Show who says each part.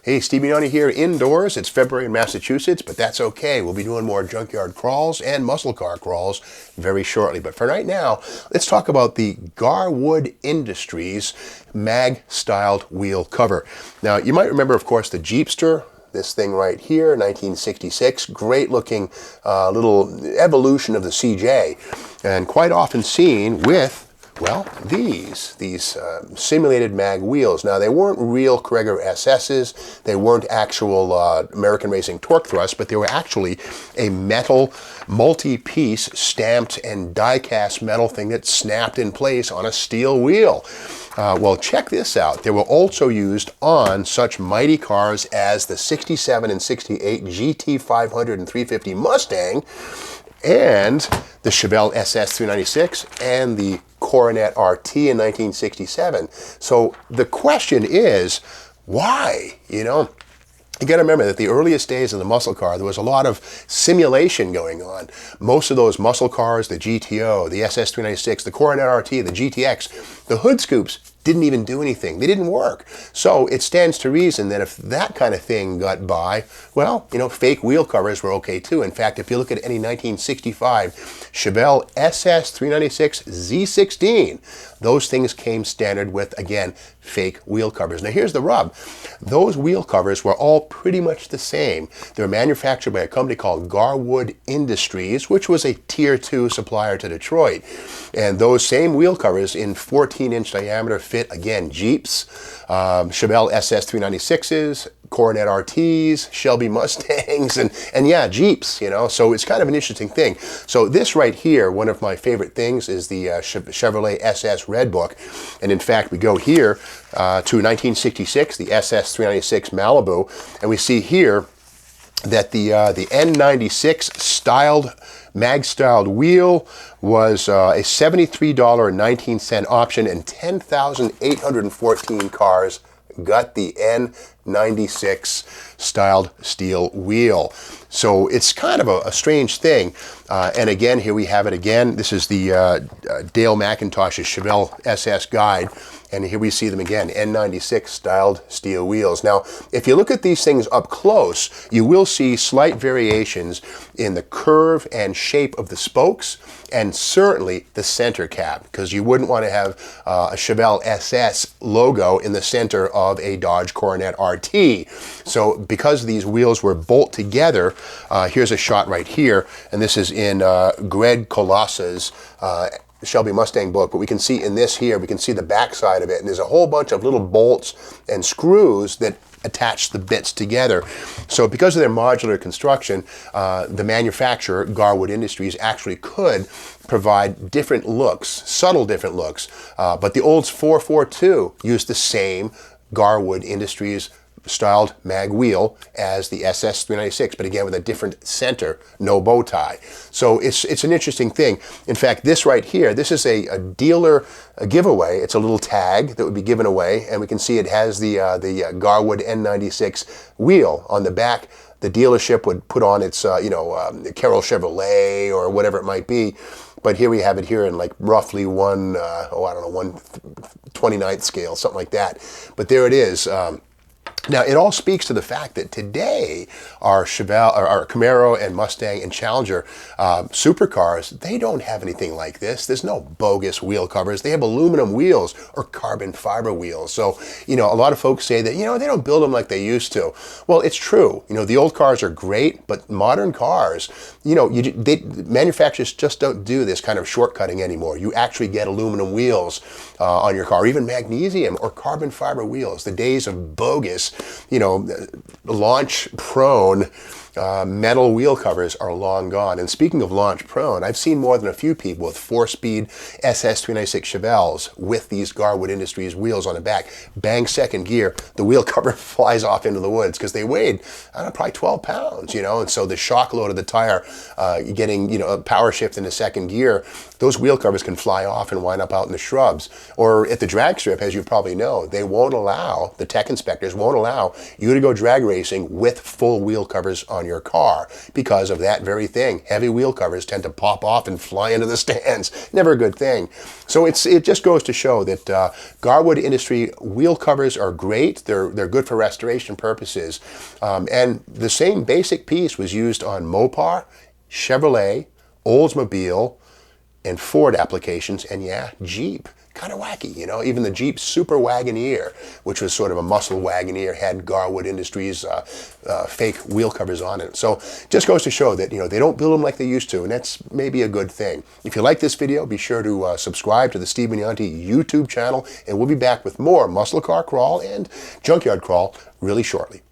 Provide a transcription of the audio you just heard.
Speaker 1: Hey, Steve Mignoni here indoors. It's February in Massachusetts, but that's okay. We'll be doing more junkyard crawls and muscle car crawls very shortly. But for right now, let's talk about the Garwood Industries mag-styled wheel cover. Now, you might remember, of course, the Jeepster. This thing right here, 1966, great looking little evolution of the CJ, and quite often seen with, well, these simulated mag wheels. Now, they weren't real Cragar SS's, they weren't actual American Racing torque thrusts, but they were actually a metal, multi-piece, stamped and die-cast metal thing that snapped in place on a steel wheel. Well, check this out. They were also used on such mighty cars as the 67 and 68 GT 500 and 350 Mustang, and the Chevelle SS 396 and the Coronet RT in 1967. So the question is, why? You know, you got to remember that the earliest days of the muscle car, there was a lot of simulation going on. Most of those muscle cars, the GTO, the SS 396, the Coronet RT, the GTX, the hood scoops didn't even do anything. They didn't work. So it stands to reason that if that kind of thing got by, well, you know, fake wheel covers were okay too. In fact, if you look at any 1965 Chevelle SS 396 Z16, those things came standard with, again, fake wheel covers. Now here's the rub. Those wheel covers were all pretty much the same. They were manufactured by a company called Garwood Industries, which was a tier 2 supplier to Detroit. And those same wheel covers in 14-inch diameter fit, again, Jeeps, Chevelle SS 396s, Coronet RTs, Shelby Mustangs, and yeah, Jeeps, you know, so it's kind of an interesting thing. So this right here, one of my favorite things is the Chevrolet SS Red Book, and in fact we go here to 1966, the SS 396 Malibu, and we see here that the N96 styled, mag-styled wheel was a $73.19 option, and 10,814 cars got the N96 styled steel wheel. So it's kind of a strange thing. And again, here we have it again. This is the Dale McIntosh's Chevelle SS guide. And here we see them again, N96 styled steel wheels. Now, if you look at these things up close, you will see slight variations in the curve and shape of the spokes, and certainly the center cap, because you wouldn't want to have a Chevelle SS logo in the center of a Dodge Coronet RT. So because these wheels were bolt together, here's a shot right here, and this is in Greg Colossa's Shelby Mustang book, but we can see in this here, we can see the back side of it, and there's a whole bunch of little bolts and screws that attach the bits together. So because of their modular construction, the manufacturer, Garwood Industries, actually could provide different looks, subtle different looks, but the Olds 442 used the same Garwood Industries styled mag wheel as the SS 396, but again with a different center, no bow tie. So it's an interesting thing. In fact, this right here, this is a dealer giveaway. It's a little tag that would be given away, and we can see it has the Garwood N96 wheel on the back. The dealership would put on its Carrol Chevrolet or whatever it might be. But here we have it here in like roughly 1/29th scale, something like that. But there it is. Now, it all speaks to the fact that today our Chevelle, our Camaro and Mustang and Challenger supercars, they don't have anything like this. There's no bogus wheel covers. They have aluminum wheels or carbon fiber wheels. So, you know, a lot of folks say that, you know, they don't build them like they used to. Well, it's true. You know, the old cars are great, but modern cars, you know, manufacturers just don't do this kind of shortcutting anymore. You actually get aluminum wheels on your car, even magnesium or carbon fiber wheels. The days of bogus, you know, launch prone metal wheel covers are long gone. And speaking of launch prone, I've seen more than a few people with 4-speed SS 396 Chevelles with these Garwood Industries wheels on the back. Bang second gear, the wheel cover flies off into the woods because they weighed, I don't know, probably 12 pounds, you know, and so the shock load of the tire, getting, you know, a power shift into second gear, those wheel covers can fly off and wind up out in the shrubs. Or at the drag strip, as you probably know, they won't allow, the tech inspectors won't allow you to go drag racing with full wheel covers on your car because of that very thing. Heavy wheel covers tend to pop off and fly into the stands. Never a good thing. So it just goes to show that Garwood Industry wheel covers are great. They're good for restoration purposes. And the same basic piece was used on Mopar, Chevrolet, Oldsmobile, and Ford applications, and yeah, Jeep. Kind of wacky, you know. Even the Jeep Super Wagoneer, which was sort of a muscle Wagoneer, had Garwood Industries fake wheel covers on it. So just goes to show that, you know, they don't build them like they used to, and that's maybe a good thing. If you like this video, be sure to subscribe to the Steve Mignaunti YouTube channel, and we'll be back with more muscle car crawl and junkyard crawl really shortly.